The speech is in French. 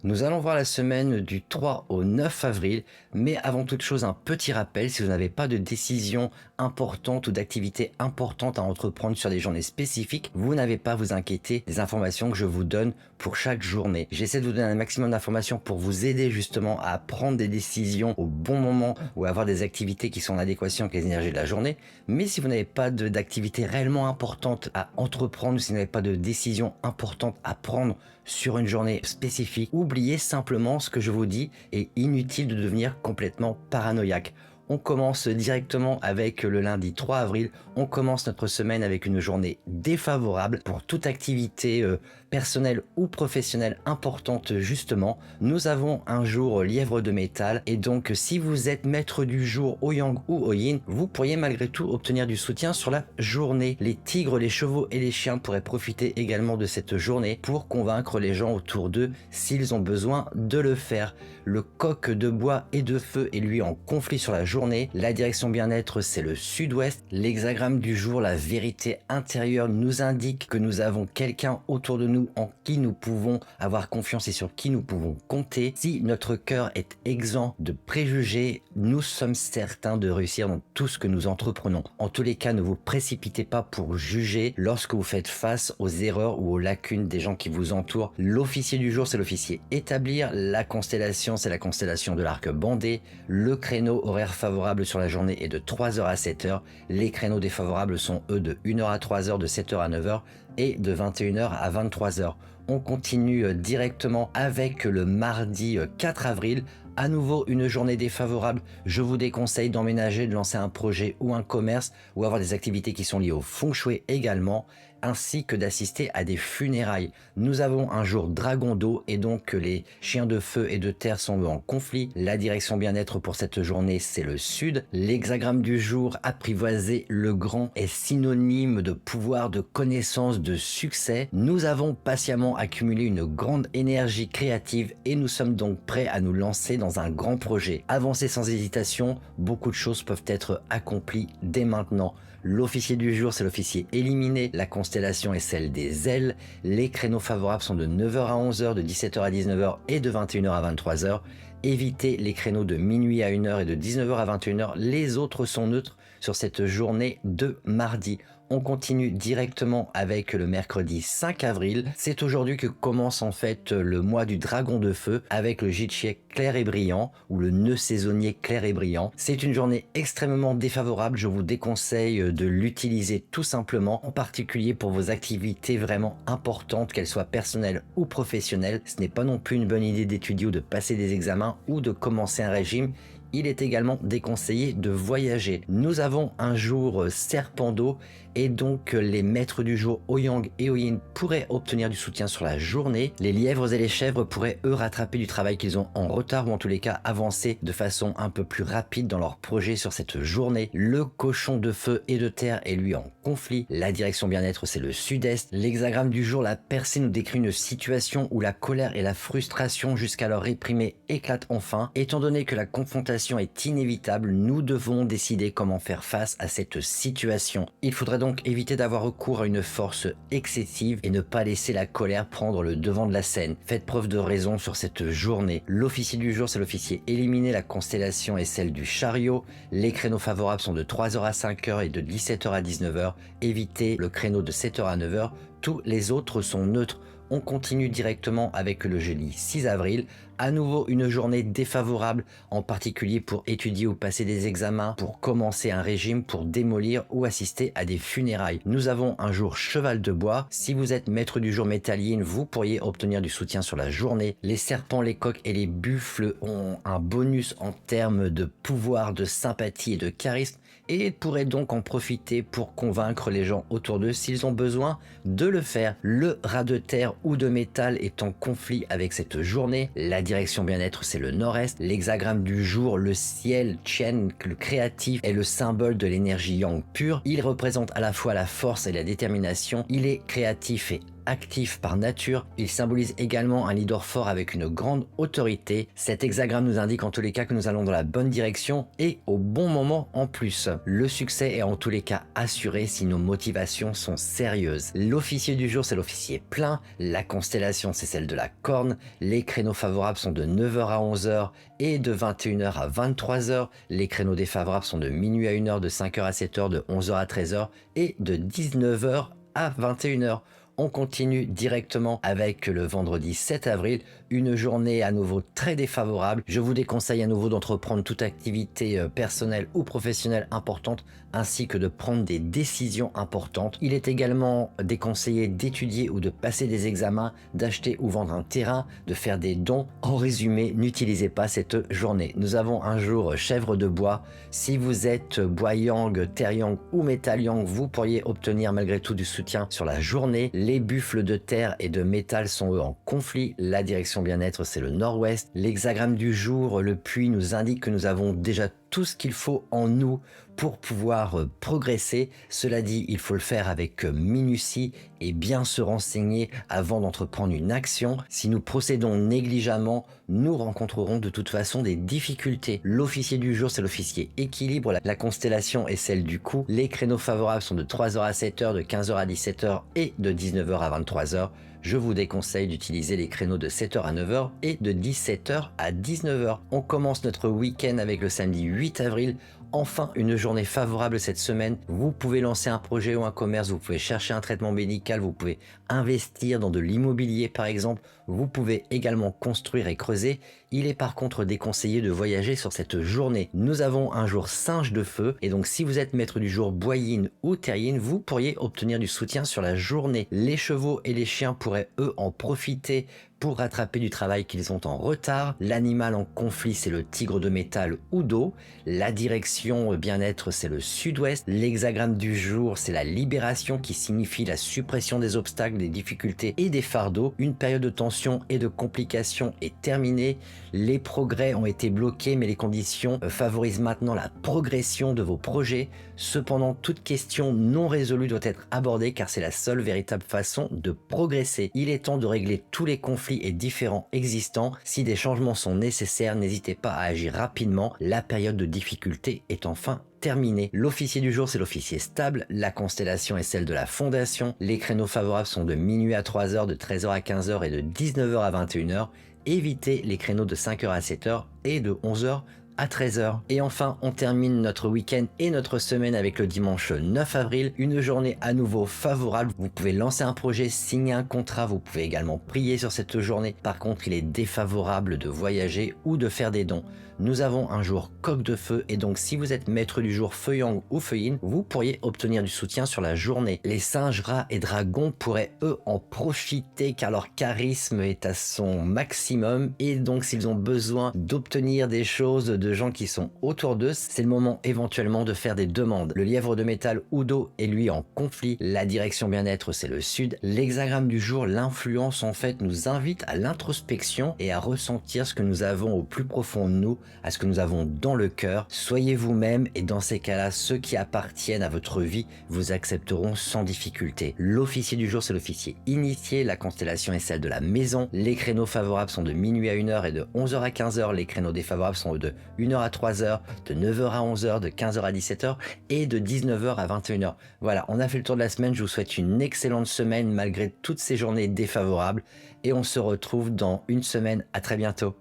Nous allons voir la semaine du 3 au 9 avril, mais avant toute chose, un petit rappel, si vous n'avez pas de décision importante ou d'activité importante à entreprendre sur des journées spécifiques, vous n'avez pas à vous inquiéter des informations que je vous donne pour chaque journée. J'essaie de vous donner un maximum d'informations pour vous aider justement à prendre des décisions au bon moment ou à avoir des activités qui sont en adéquation avec les énergies de la journée. Mais si vous n'avez pas d'activité réellement importante à entreprendre, si vous n'avez pas de décision importante à prendre sur une journée spécifique, oubliez simplement ce que je vous dis et inutile de devenir complètement paranoïaque. On commence directement avec le lundi 3 avril. On commence notre semaine avec une journée défavorable pour toute activité personnelle ou professionnelle importante justement. Nous avons un jour lièvre de métal et donc si vous êtes maître du jour au yang ou au yin, vous pourriez malgré tout obtenir du soutien sur la journée. Les tigres, les chevaux et les chiens pourraient profiter également de cette journée pour convaincre les gens autour d'eux s'ils ont besoin de le faire. Le coq de bois et de feu est lui en conflit sur la journée. La direction bien-être, c'est le sud-ouest. L'hexagramme du jour, la vérité intérieure, nous indique que nous avons quelqu'un autour de nous en qui nous pouvons avoir confiance et sur qui nous pouvons compter. Si notre cœur est exempt de préjugés, nous sommes certains de réussir dans tout ce que nous entreprenons. En tous les cas, ne vous précipitez pas pour juger lorsque vous faites face aux erreurs ou aux lacunes des gens qui vous entourent. L'officier du jour, c'est l'officier établir. La constellation, c'est la constellation de l'arc bandé. Le créneau horaire favorable sur la journée est de 3h à 7h. Les créneaux défavorables sont eux de 1h à 3h, de 7h à 9h et de 21h à 23h. On continue directement avec le mardi 4 avril. À nouveau, une journée défavorable. Je vous déconseille d'emménager, de lancer un projet ou un commerce ou avoir des activités qui sont liées au feng shui également, ainsi que d'assister à des funérailles. Nous avons un jour dragon d'eau et donc les chiens de feu et de terre sont en conflit. La direction bien-être pour cette journée, c'est le sud. L'hexagramme du jour, apprivoiser le grand, est synonyme de pouvoir, de connaissance, de succès. Nous avons patiemment accumulé une grande énergie créative et nous sommes donc prêts à nous lancer dans un grand projet. Avancez sans hésitation, beaucoup de choses peuvent être accomplies dès maintenant. L'officier du jour, c'est l'officier éliminé. La constellation est celle des ailes. Les créneaux favorables sont de 9h à 11h, de 17h à 19h et de 21h à 23h. Évitez les créneaux de minuit à 1h et de 19h à 21h. Les autres sont neutres sur cette journée de mardi. On continue directement avec le mercredi 5 avril. C'est aujourd'hui que commence en fait le mois du dragon de feu avec le Jitchiek clair et brillant ou le nœud saisonnier clair et brillant. C'est une journée extrêmement défavorable. Je vous déconseille de l'utiliser tout simplement, en particulier pour vos activités vraiment importantes, qu'elles soient personnelles ou professionnelles. Ce n'est pas non plus une bonne idée d'étudier ou de passer des examens ou de commencer un régime. Il est également déconseillé de voyager. Nous avons un jour serpent d'eau et donc les maîtres du jour au yang et au yin pourraient obtenir du soutien sur la journée. Les lièvres et les chèvres pourraient eux rattraper du travail qu'ils ont en retard ou en tous les cas avancer de façon un peu plus rapide dans leur projet sur cette journée. Le cochon de feu et de terre est lui en conflit. La direction bien-être, c'est le sud-est. L'hexagramme du jour, la percée, nous décrit une situation où la colère et la frustration jusqu'alors réprimées éclatent enfin. Étant donné que la confrontation est inévitable, nous devons décider comment faire face à cette situation. Il faudrait donc éviter d'avoir recours à une force excessive et ne pas laisser la colère prendre le devant de la scène. Faites preuve de raison sur cette journée. L'officier du jour, c'est l'officier éliminé. La constellation est celle du chariot. Les créneaux favorables sont de 3h à 5h et de 17h à 19h. Évitez le créneau de 7h à 9h. Tous les autres sont neutres. On continue directement avec le jeudi 6 avril. À nouveau une journée défavorable, en particulier pour étudier ou passer des examens, pour commencer un régime, pour démolir ou assister à des funérailles. Nous avons un jour cheval de bois. Si vous êtes maître du jour métalline, vous pourriez obtenir du soutien sur la journée. Les serpents, les coqs et les buffles ont un bonus en termes de pouvoir, de sympathie et de charisme et pourraient donc en profiter pour convaincre les gens autour d'eux s'ils ont besoin de le faire. Le rat de terre ou de métal est en conflit avec cette journée. La direction bien-être, c'est le nord-est. L'hexagramme du jour, le ciel, Chen, le créatif, est le symbole de l'énergie yang pure. Il représente à la fois la force et la détermination. Il est créatif et actif par nature. Il symbolise également un leader fort avec une grande autorité. Cet hexagramme nous indique en tous les cas que nous allons dans la bonne direction et au bon moment en plus. Le succès est en tous les cas assuré si nos motivations sont sérieuses. L'officier du jour, c'est l'officier plein. La constellation, c'est celle de la corne. Les créneaux favorables sont de 9 h à 11 h et de 21 h à 23 h. Les créneaux défavorables sont de minuit à 1 h, de 5 h à 7 h, de 11 h à 13 h et de 19 h à 21 h. On continue directement avec le vendredi 7 avril, une journée à nouveau très défavorable. Je vous déconseille à nouveau d'entreprendre toute activité personnelle ou professionnelle importante, ainsi que de prendre des décisions importantes. Il est également déconseillé d'étudier ou de passer des examens, d'acheter ou vendre un terrain, de faire des dons. En résumé, n'utilisez pas cette journée. Nous avons un jour chèvre de bois. Si vous êtes bois yang, terre yang ou métal yang, vous pourriez obtenir malgré tout du soutien sur la journée. Les buffles de terre et de métal sont eux en conflit. La direction bien-être, c'est le nord-ouest. L'hexagramme du jour, le puits, nous indique que nous avons déjà tout ce qu'il faut en nous pour pouvoir progresser. Cela dit, il faut le faire avec minutie et bien se renseigner avant d'entreprendre une action. Si nous procédons négligemment, nous rencontrerons de toute façon des difficultés. L'officier du jour, c'est l'officier équilibre. La constellation est celle du coup. Les créneaux favorables sont de 3 h à 7 h, de 15 h à 17 h et de 19 h à 23 h. Je vous déconseille d'utiliser les créneaux de 7 h à 9 h et de 17 h à 19 h. On commence notre week-end avec le samedi 8 avril. Enfin, une journée favorable cette semaine. Vous pouvez lancer un projet ou un commerce, vous pouvez chercher un traitement médical, vous pouvez investir dans de l'immobilier par exemple. Vous pouvez également construire et creuser. Il est par contre déconseillé de voyager sur cette journée. Nous avons un jour singe de feu et donc si vous êtes maître du jour boyine ou terrienne, vous pourriez obtenir du soutien sur la journée. Les chevaux et les chiens pourraient eux en profiter pour rattraper du travail qu'ils ont en retard. L'animal en conflit, c'est le tigre de métal ou d'eau. La direction bien-être, c'est le sud-ouest. L'hexagramme du jour, c'est la libération qui signifie la suppression des obstacles, des difficultés et des fardeaux. Une période de tension et de complications est terminée. Les progrès ont été bloqués, mais les conditions favorisent maintenant la progression de vos projets. Cependant, toute question non résolue doit être abordée car c'est la seule véritable façon de progresser. Il est temps de régler tous les conflits et différents existants. Si des changements sont nécessaires, n'hésitez pas à agir rapidement. La période de difficulté est enfin terminé. L'officier du jour, c'est l'officier stable. La constellation est celle de la fondation. Les créneaux favorables sont de minuit à 3 h, de 13 h à 15 h et de 19 h à 21 h. Évitez les créneaux de 5 h à 7 h et de 11 h à 13 h. Et enfin, on termine notre week-end et notre semaine avec le dimanche 9 avril, une journée à nouveau favorable. Vous pouvez lancer un projet, signer un contrat, vous pouvez également prier sur cette journée. Par contre, il est défavorable de voyager ou de faire des dons. Nous avons un jour coq de feu et donc si vous êtes maître du jour feu yang ou feu yin, vous pourriez obtenir du soutien sur la journée. Les singes, rats et dragons pourraient eux en profiter car leur charisme est à son maximum et donc s'ils ont besoin d'obtenir des choses de gens qui sont autour d'eux, c'est le moment éventuellement de faire des demandes. Le lièvre de métal ou d'eau est lui en conflit. La direction bien-être, c'est le sud. L'hexagramme du jour, l'influence en fait nous invite à l'introspection et à ressentir ce que nous avons au plus profond de nous, à ce que nous avons dans le cœur. Soyez vous-même et dans ces cas-là, ceux qui appartiennent à votre vie vous accepteront sans difficulté. L'officier du jour, c'est l'officier initié. La constellation est celle de la maison. Les créneaux favorables sont de minuit à 1 h et de 11 h à 15 h. Les créneaux défavorables sont de 1 h à 3 h, de 9 h à 11 h, de 15 h à 17 h et de 19 h à 21 h. Voilà, on a fait le tour de la semaine. Je vous souhaite une excellente semaine malgré toutes ces journées défavorables et on se retrouve dans une semaine. À très bientôt.